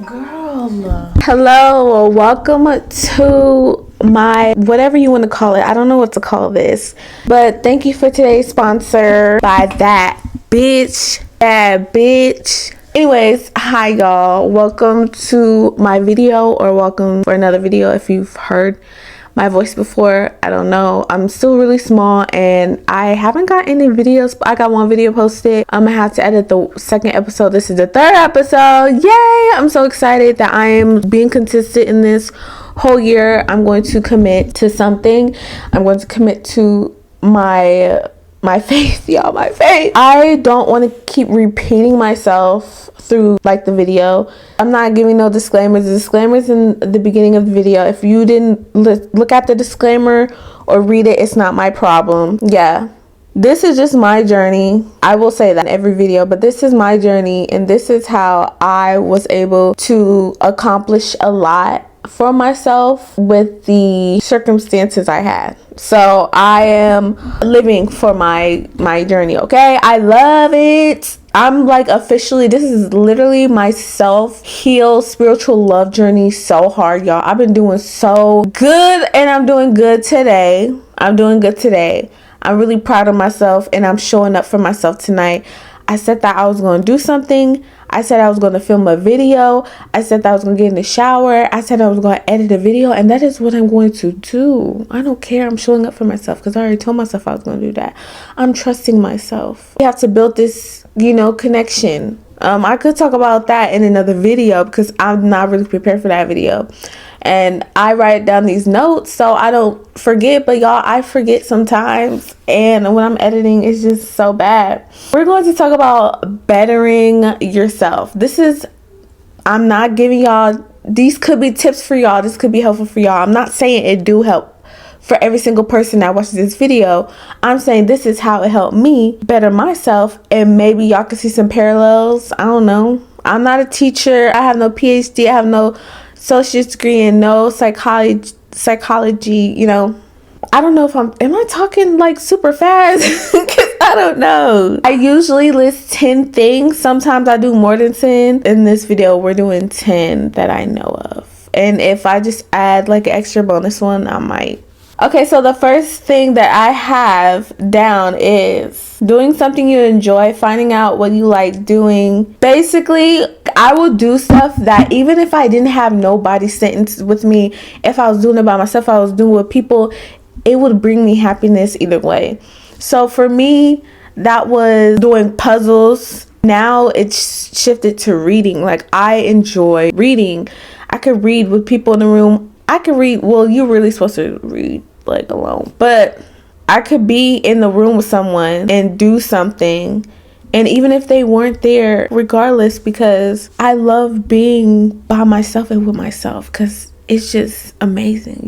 Girl. Hello, welcome to my whatever you want to call it. I don't know what to call this. But thank you for today's sponsor by that bitch. That bitch. Anyways, hi y'all. Welcome to my video, or welcome for another video if you've heard my voice before. I don't know. I'm still really small and I haven't got any videos. I got one video posted. I'm gonna have to edit the second episode. This is the third episode. Yay! I'm so excited that I am being consistent in this whole year. I'm going to commit to something. I'm going to commit to my faith, y'all, my faith. I don't want to keep repeating myself through like the video. I'm not giving no disclaimers. The disclaimers in the beginning of the video. If you didn't look at the disclaimer or read it, it's not my problem. Yeah. This is just my journey. I will say that in every video, but this is my journey and this is how I was able to accomplish a lot for myself with the circumstances I had. So I am living for my journey, okay? I love it. I'm like officially, this is literally my self-heal spiritual love journey so hard, y'all. I've been doing so good and I'm doing good today. I'm really proud of myself and I'm showing up for myself tonight. I said that I was going to do something. I said I was going to film a video. I said that I was going to get in the shower. I said I was going to edit a video, and that is what I'm going to do. I don't care. I'm showing up for myself because I already told myself I was going to do that. I'm trusting myself. We have to build this, connection. I could talk about that in another video because I'm not really prepared for that video. And I write down these notes so I don't forget, but y'all, I forget sometimes. And when I'm editing, it's just so bad. We're going to talk about bettering yourself. I'm not giving y'all, these could be tips for y'all. This could be helpful for y'all. I'm not saying it do help for every single person that watches this video. I'm saying this is how it helped me better myself. And maybe y'all can see some parallels. I don't know. I'm not a teacher. I have no PhD. I have no associate's degree and no psychology, I don't know if am I talking like super fast? Because I don't know. I usually list 10 things. Sometimes I do more than 10. In this video, we're doing 10 that I know of. And if I just add like an extra bonus one, I might. Okay, so the first thing that I have down is doing something you enjoy, finding out what you like doing. Basically, I will do stuff that even if I didn't have nobody sitting with me, if I was doing it by myself, I was doing it with people, it would bring me happiness either way. So for me, that was doing puzzles. Now it's shifted to reading. Like, I enjoy reading. I could read with people in the room. I could read, well, you're really supposed to read like alone, but I could be in the room with someone and do something, and even if they weren't there, regardless, because I love being by myself and with myself because it's just amazing.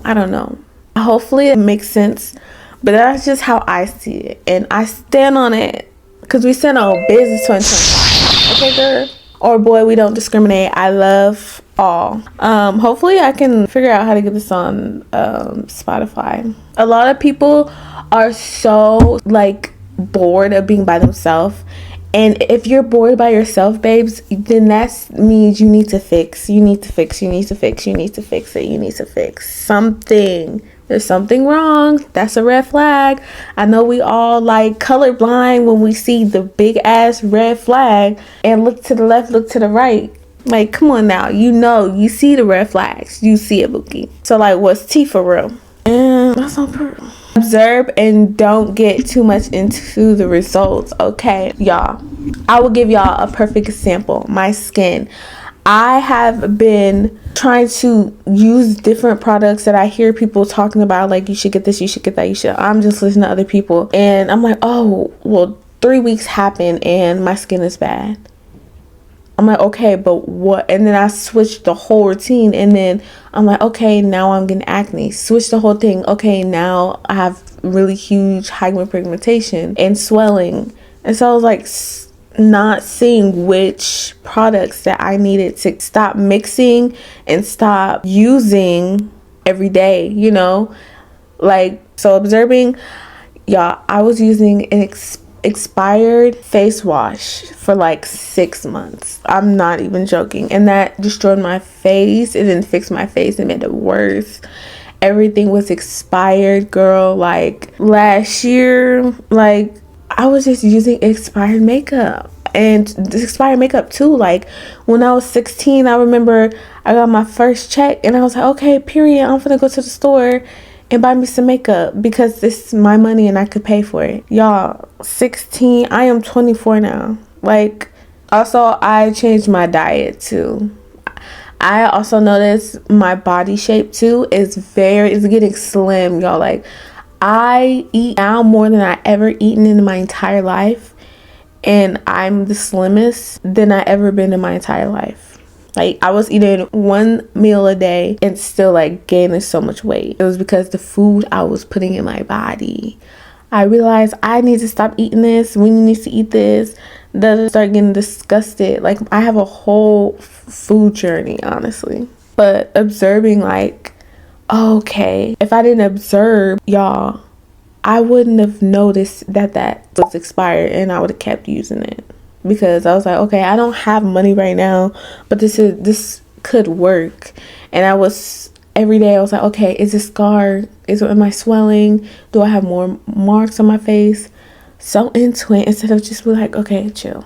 I don't know, hopefully it makes sense, but that's just how I see it and I stand on it because we stand on business 2025. Okay, girl or boy, we don't discriminate. I love all. Hopefully I can figure out how to get this on Spotify. A lot of people are so like bored of being by themselves, and if you're bored by yourself, babes, then that means you need to fix something. There's something wrong. That's a red flag. I know we all like colorblind when we see the big ass red flag and look to the left, look to the right. Like, come on now. You see the red flags. You see it, Bookie. So like, what's T for real? And that's on purpose. Observe and don't get too much into the results. Okay, y'all. I will give y'all a perfect example. My skin. I have been trying to use different products that I hear people talking about, like you should get this, you should get that, I'm just listening to other people and I'm like, oh, well, 3 weeks happened and my skin is bad. I'm like, okay, but what? And then I switched the whole routine and then I'm like, okay, now I'm getting acne. Switch the whole thing. Okay, now I have really huge hyperpigmentation and swelling. And so I was like, not seeing which products that I needed to stop mixing and stop using every day, like, so observing, y'all, I was using an expired face wash for like 6 months. I'm not even joking. And that destroyed my face. It didn't fix my face. It made it worse. Everything was expired, girl. Like last year, like I was just using expired makeup. And this expired makeup too. Like when I was 16, I remember I got my first check and I was like, okay, period, I'm gonna go to the store and buy me some makeup because this is my money and I could pay for it. Y'all, 16, I am 24 now. Like, also I changed my diet too. I also noticed my body shape too is getting slim, y'all. Like, I eat now more than I ever eaten in my entire life, and I'm the slimmest than I ever been in my entire life. Like, I was eating one meal a day and still like gaining so much weight. It was because the food I was putting in my body. I realized I need to stop eating this. We need to eat this. Then I start getting disgusted. Like, I have a whole food journey, honestly. But observing, like, okay, if I didn't observe, y'all, I wouldn't have noticed that was expired, and I would have kept using it because I was like, okay, I don't have money right now, but this could work. And I was every day I was like, okay, is this scar? Am I swelling? Do I have more marks on my face? So into it, instead of just be like, okay, chill.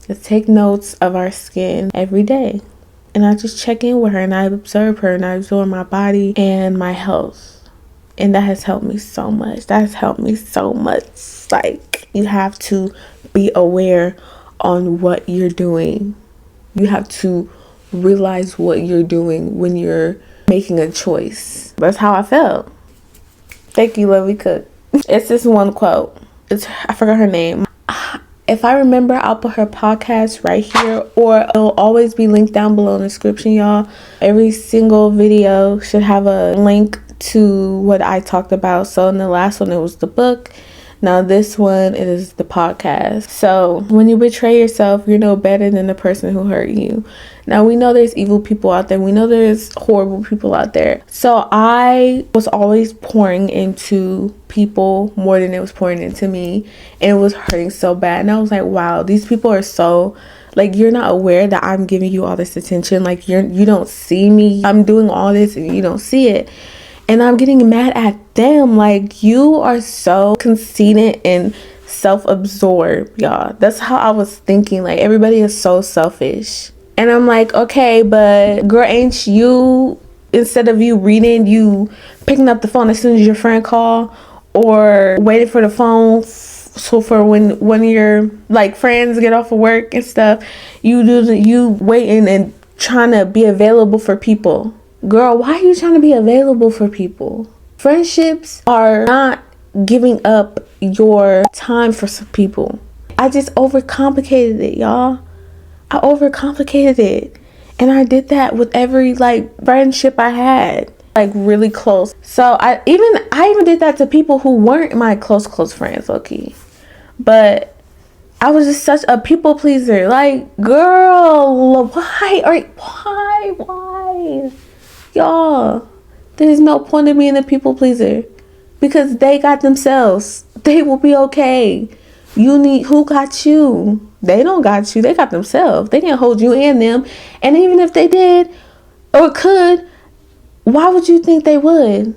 Let's take notes of our skin every day. And I just check in with her and I observe her and I absorb my body and my health. And that has helped me so much. That has helped me so much. Like, you have to be aware on what you're doing. You have to realize what you're doing when you're making a choice. That's how I felt. Thank you, Lovely Cook. It's this one quote. I forgot her name. If I remember, I'll put her podcast right here, or it'll always be linked down below in the description, y'all. Every single video should have a link to what I talked about. So in the last one, it was the book. Now this one, it is the podcast. So when you betray yourself, you're no better than the person who hurt you. Now we know there's evil people out there. We know there's horrible people out there. So I was always pouring into people more than it was pouring into me. And it was hurting so bad. And I was like, wow, these people are so... Like, you're not aware that I'm giving you all this attention. Like, you don't see me. I'm doing all this and you don't see it. And I'm getting mad at them. Like, you are so conceited and self-absorbed, y'all. That's how I was thinking. Like, everybody is so selfish. And I'm like, okay, but girl, ain't you, instead of you reading, you picking up the phone as soon as your friend call, or waiting for the phone so for when your like friends get off of work and stuff, you waiting and trying to be available for people. Girl, why are you trying to be available for people? Friendships are not giving up your time for some people. I just overcomplicated it, y'all. I overcomplicated it. And I did that with every like friendship I had, like really close. So I even did that to people who weren't my close friends, okay? But I was just such a people pleaser. Like, girl, why? Y'all, there's no point in being a people pleaser because they got themselves. They will be okay. Who got you? They don't got you. They got themselves. They can't hold you and them. And even if they did or could, why would you think they would?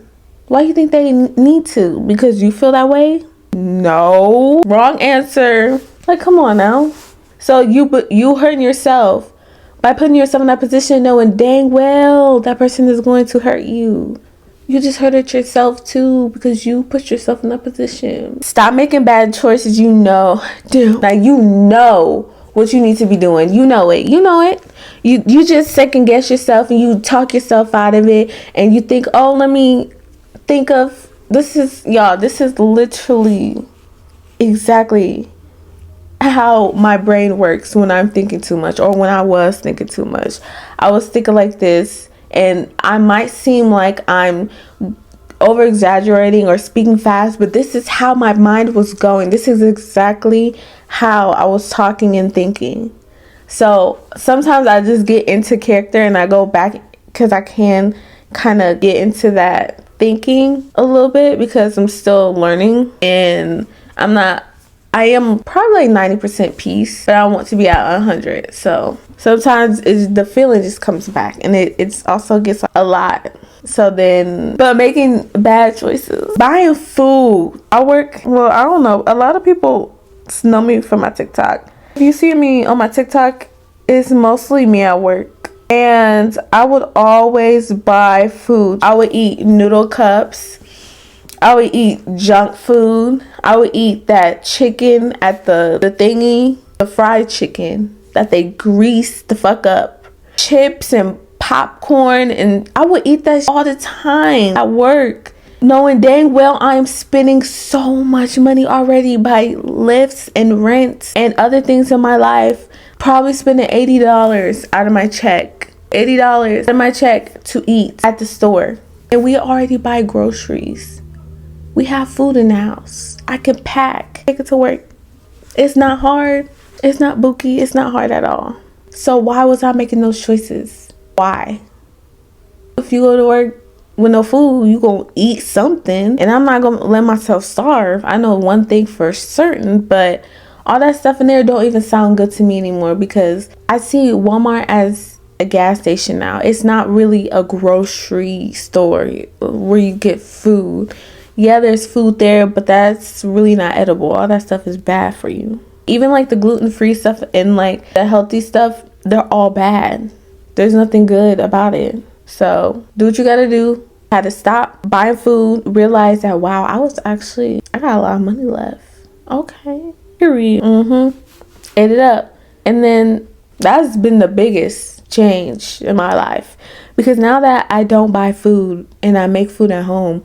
Why do you think they need to? Because you feel that way? No. Wrong answer. Like, come on now. So you hurting yourself by putting yourself in that position knowing dang well that person is going to hurt you. You just hurted yourself too because you put yourself in that position. Stop making bad choices. Dude. Like, you know what you need to be doing. You know it. You just second guess yourself and you talk yourself out of it and you think, oh, let me think of this is literally exactly how my brain works when I'm thinking too much, or when I was thinking too much. I was thinking like this, and I might seem like I'm over exaggerating or speaking fast, but this is how my mind was going. This is exactly how I was talking and thinking. So sometimes I just get into character and I go back because I can kind of get into that thinking a little bit because I'm still learning and I'm not I am probably like 90% peace, but I want to be at 100. So sometimes the feeling just comes back, and it also gets a lot. So then, but making bad choices, buying food. I don't know. A lot of people know me from my TikTok. If you see me on my TikTok, it's mostly me at work. And I would always buy food. I would eat noodle cups. I would eat junk food. I would eat that chicken at the thingy, the fried chicken that they grease the fuck up. Chips and popcorn, and I would eat that all the time at work, knowing dang well I'm spending so much money already by lifts and rent and other things in my life. Probably spending $80 out of my check. $80 out of my check to eat at the store. And we already buy groceries. We have food in the house. I can pack, take it to work. It's not hard. It's not booky. It's not hard at all. So why was I making those choices? Why? If you go to work with no food, you gonna eat something. And I'm not gonna let myself starve. I know one thing for certain, but all that stuff in there don't even sound good to me anymore, because I see Walmart as a gas station now. It's not really a grocery store where you get food. Yeah, there's food there, but that's really not edible. All that stuff is bad for you. Even like the gluten-free stuff and like the healthy stuff, they're all bad. There's nothing good about it. So do what you gotta do. I had to stop buying food, realize that, wow, I got a lot of money left. Okay, period. Ate it up. And then that's been the biggest change in my life, because now that I don't buy food and I make food at home,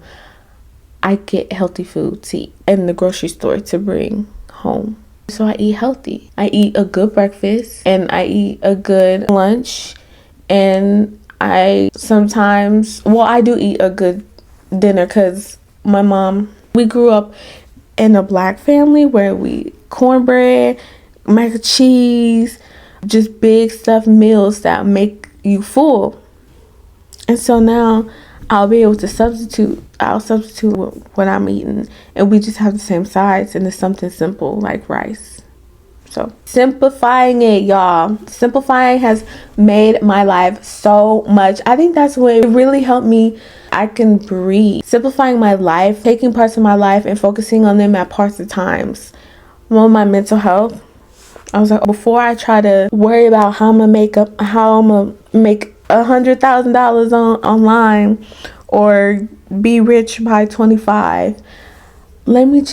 I get healthy food to eat in the grocery store to bring home. So I eat healthy. I eat a good breakfast and I eat a good lunch, and I do eat a good dinner, because my mom, we grew up in a black family where we cornbread, mac and cheese, just big stuff meals that make you full. And so now I'll be able to substitute what I'm eating, and we just have the same sides, and it's something simple like rice. So simplifying it, y'all. Simplifying has made my life so much. I think that's what it really helped me. I can breathe. Simplifying my life, taking parts of my life and focusing on them at parts of times. On my mental health, I was like, before I try to worry about how I'm gonna make $100,000 online or be rich by 25, let me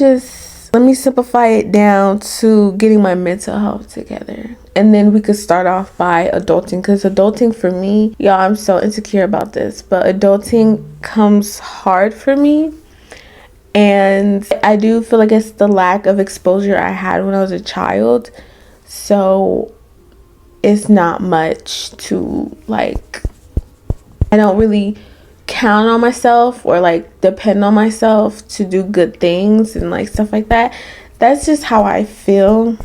simplify it down to getting my mental health together. And then we could start off by adulting, because adulting for me, y'all, I'm so insecure about this, but adulting comes hard for me. And I do feel like it's the lack of exposure I had when I was a child. So it's not much to like, I don't really count on myself or like depend on myself to do good things and like stuff like that. That's just how I feel,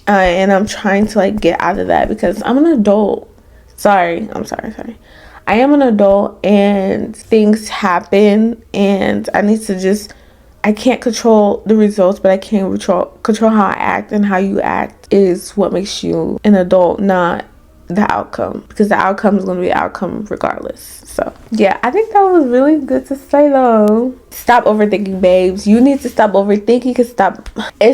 and I'm trying to like get out of that, because I'm an adult. Sorry. I am an adult, and things happen, and I can't control the results, but I can control how I act, and how you act is what makes you an adult, not the outcome, because the outcome is going to be outcome regardless. So yeah, I think that was really good to say though. Stop overthinking, babes. You need to stop overthinking. It's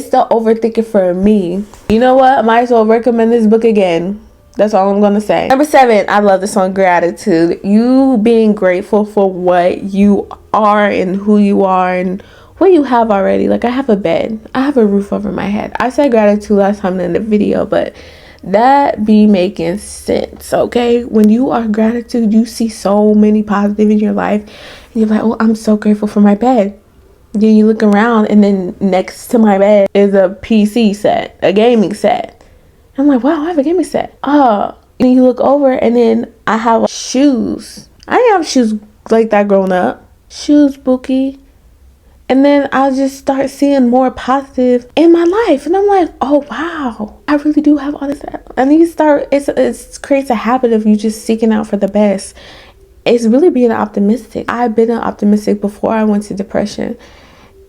the overthinking for me. You know what, I might as well recommend this book again. That's all I'm gonna say. Number 7, I love this one, gratitude. You being grateful for what you are and who you are and what you have already. Like, I have a bed, I have a roof over my head. I said gratitude last time in the video, but that be making sense, okay? When you are gratitude, you see so many positive in your life, and you're like, oh, I'm so grateful for my bed. Then you look around, and then next to my bed is a PC set, a gaming set. I'm like, wow, I have a gaming set. And you look over, and then I have shoes. I didn't have shoes like that growing up. Shoes, bookie. And then I'll just start seeing more positive in my life. And I'm like, oh, wow, I really do have all this. And you start, it creates a habit of you just seeking out for the best. It's really being optimistic. I've been optimistic before I went to depression.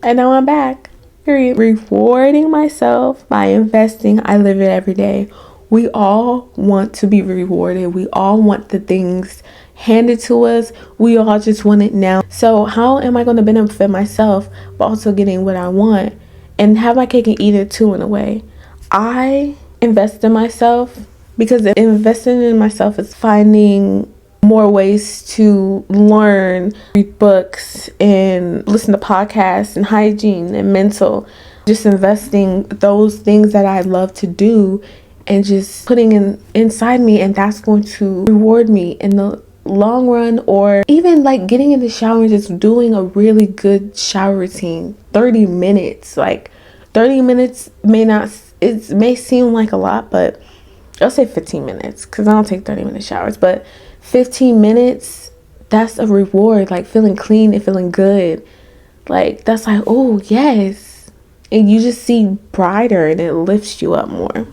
And now I'm back. Period. Rewarding myself by investing. I live it every day. We all want to be rewarded. We all want the things handed to us. We all just want it now. So how am I going to benefit myself but also getting what I want and have my cake and eat it too, in a way? I invest in myself because investing in myself is finding more ways to learn, read books, and listen to podcasts, and hygiene and mental. Just investing those things that I love to do and just putting inside me, and that's going to reward me in the long run. Or even like getting in the shower and just doing a really good shower routine. 30 minutes. Like 30 minutes it may seem like a lot, but I'll say 15 minutes because I don't take 30-minute showers. But 15 minutes, that's a reward. Like feeling clean and feeling good. Like that's like, oh yes. And you just see brighter and it lifts you up more.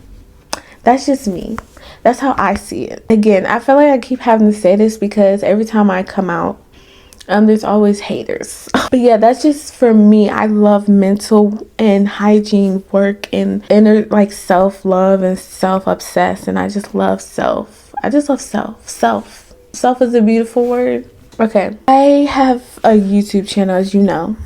That's just me. That's how I see it. Again, I feel like I keep having to say this because every time I come out, there's always haters. But yeah, that's just for me. I love mental and hygiene work and inner like self-love and self-obsessed. And I just love self. I just love self. Self is a beautiful word. Okay. I have a YouTube channel, as you know.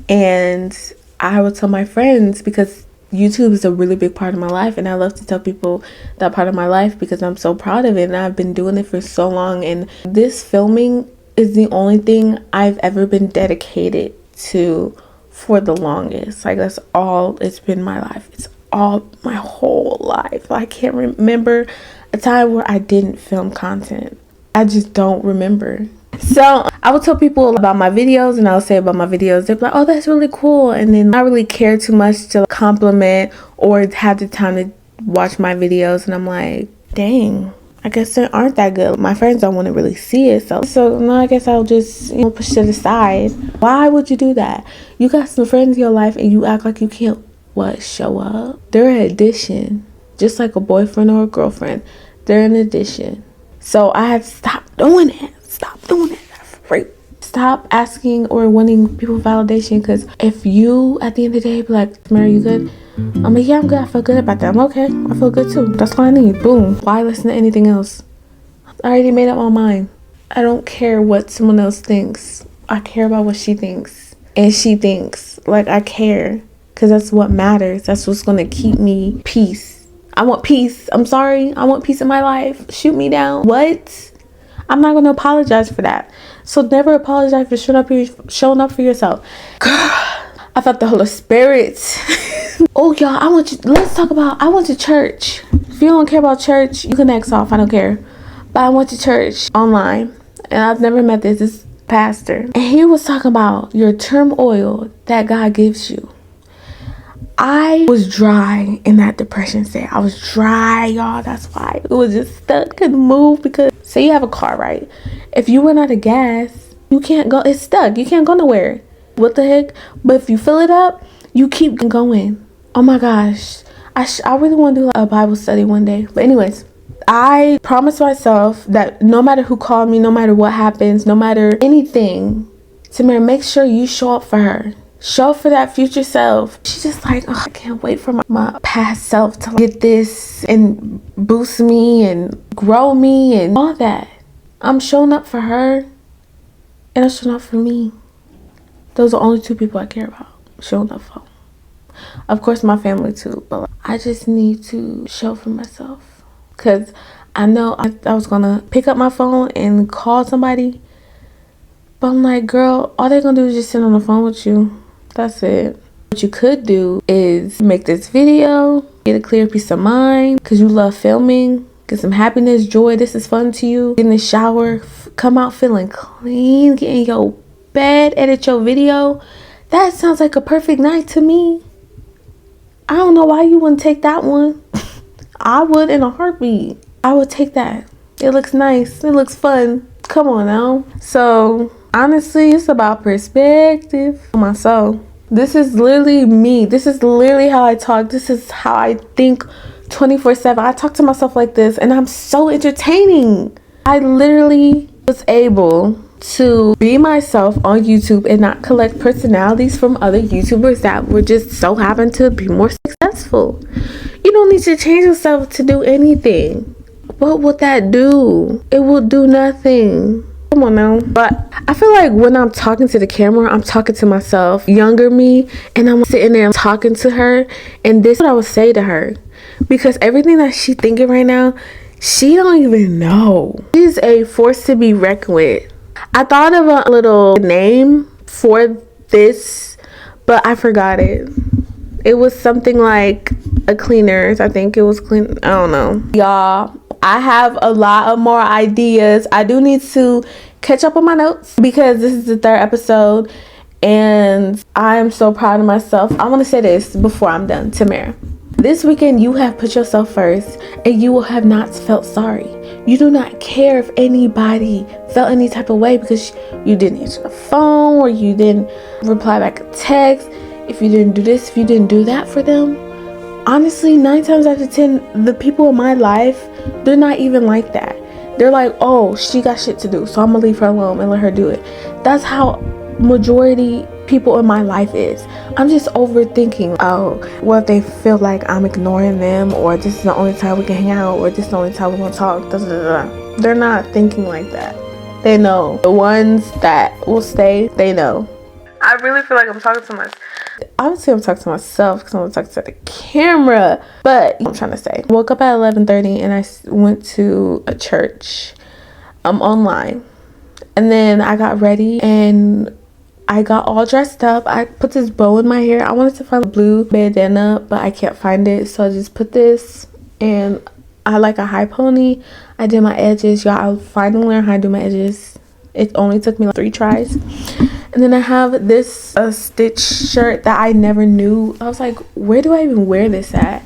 And I will tell my friends because YouTube is a really big part of my life, and I love to tell people that part of my life because I'm so proud of it and I've been doing it for so long. And this filming is the only thing I've ever been dedicated to for the longest. Like that's all it's been my life. It's all my whole life. I can't remember a time where I didn't film content. I just don't remember. So I will tell people about my videos, and I'll say about my videos, they're like, oh, that's really cool. And then I really care too much to compliment or have the time to watch my videos. And I'm like, dang, I guess they aren't that good. My friends don't want to really see it. So no, I guess I'll just, push it aside. Why would you do that? You got some friends in your life and you act like you can't, show up? They're an addition. Just like a boyfriend or a girlfriend. They're an addition. So I have to stop doing it. Stop doing it. Stop asking or wanting people validation, because if you at the end of the day be like, Mary, you good? I'm like, yeah, I'm good. I feel good about that. I'm okay. I feel good too. That's what I need. Boom. Why listen to anything else? I already made up my mind. I don't care what someone else thinks. I care about what she thinks. And she thinks. Like, I care. Because that's what matters. That's what's going to keep me peace. I want peace. I'm sorry. I want peace in my life. Shoot me down. What? I'm not going to apologize for that. So never apologize for showing up for yourself. Girl, I felt the Holy Spirit. Oh, y'all, let's talk about, I went to church. If you don't care about church, you can X off. I don't care. But I went to church online. And I've never met this pastor. And he was talking about your turmoil that God gives you. I was dry in that depression state. I was dry, y'all. That's why it was just stuck, couldn't move. Because say you have a car, right? If you run out of gas, you can't go. It's stuck. You can't go nowhere. What the heck? But if you fill it up, you keep going. Oh my gosh. I really want to do a Bible study one day. But anyways, I promised myself that no matter who called me, no matter what happens, no matter anything, Tamara, make sure you show up for her. Show for that future self. She's just like, oh, I can't wait for my past self to get this and boost me and grow me and all that. I'm showing up for her and I'm showing up for me. Those are only two people I care about. Showing up for. Of course, my family too, but I just need to show for myself. Because I know I was going to pick up my phone and call somebody. But I'm like, girl, all they're going to do is just sit on the phone with you. That's it. What you could do is make this video, get a clear peace of mind because you love filming, get some happiness, joy. This is fun to you. Get in the shower, come out feeling clean, get in your bed, edit your video. That sounds like a perfect night to me. I don't know why you wouldn't take that one. I would in a heartbeat. I would take that. It looks nice. It looks fun. Come on now. So honestly, it's about perspective. My soul. This is literally me. This is literally how I talk. This is how I think 24/7. I talk to myself like this and I'm so entertaining. I literally was able to be myself on YouTube and not collect personalities from other YouTubers that were just so happen to be more successful. You don't need to change yourself to do anything. What would that do? It will do nothing. Come on now. But I feel like when I'm talking to the camera, I'm talking to myself, younger me, and I'm sitting there talking to her, and this is what I would say to her. Because everything that she's thinking right now, she don't even know. She's a force to be reckoned with. I thought of a little name for this, but I forgot it. It was something like a cleaners. I think it was clean. I don't know. Y'all, I have a lot of more ideas. I do need to catch up on my notes because this is the 3rd episode and I am so proud of myself. I want to say this before I'm done. Tamara, this weekend you have put yourself first and you will have not felt sorry. You do not care if anybody felt any type of way because you didn't answer the phone or you didn't reply back a text. If you didn't do this, if you didn't do that for them. Honestly, 9 times out of 10, the people in my life, they're not even like that. They're like, oh, she got shit to do, so I'm gonna leave her alone and let her do it. That's how majority people in my life is. I'm just overthinking, oh, what if they feel like I'm ignoring them, or this is the only time we can hang out, or this is the only time we're gonna talk, da, da, da, da. They're not thinking like that. They know. The ones that will stay, they know. I really feel like I'm talking to myself. Obviously, I'm talking to myself because I'm talking to the camera. But I'm trying to say, woke up at 11:30 and I went to a church online. And then I got ready and I got all dressed up. I put this bow in my hair. I wanted to find a blue bandana, but I can't find it. So I just put this and I like a high pony. I did my edges. Y'all, I finally learned how to do my edges. It only took me like 3 tries. And then I have this stitch shirt that I never knew. I was like, where do I even wear this at?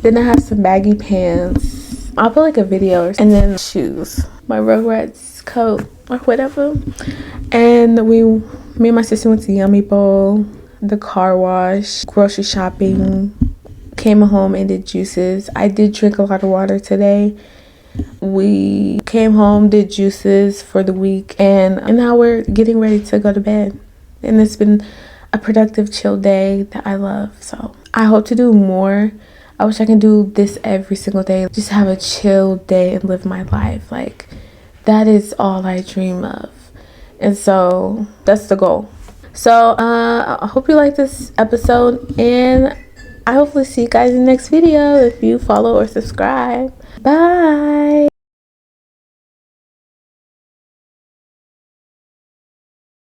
Then I have some baggy pants. I'll put like a video. And then shoes. My Rugrats coat or whatever. And me and my sister went to Yummy Bowl, the car wash, grocery shopping. Came home and did juices. I did drink a lot of water today. We came home, did juices for the week, and now we're getting ready to go to bed. And it's been a productive, chill day that I love. So I hope to do more. I wish I can do this every single day. Just have a chill day and live my life. Like, that is all I dream of. And so that's the goal. So I hope you like this episode, and I hopefully see you guys in the next video if you follow or subscribe. Bye.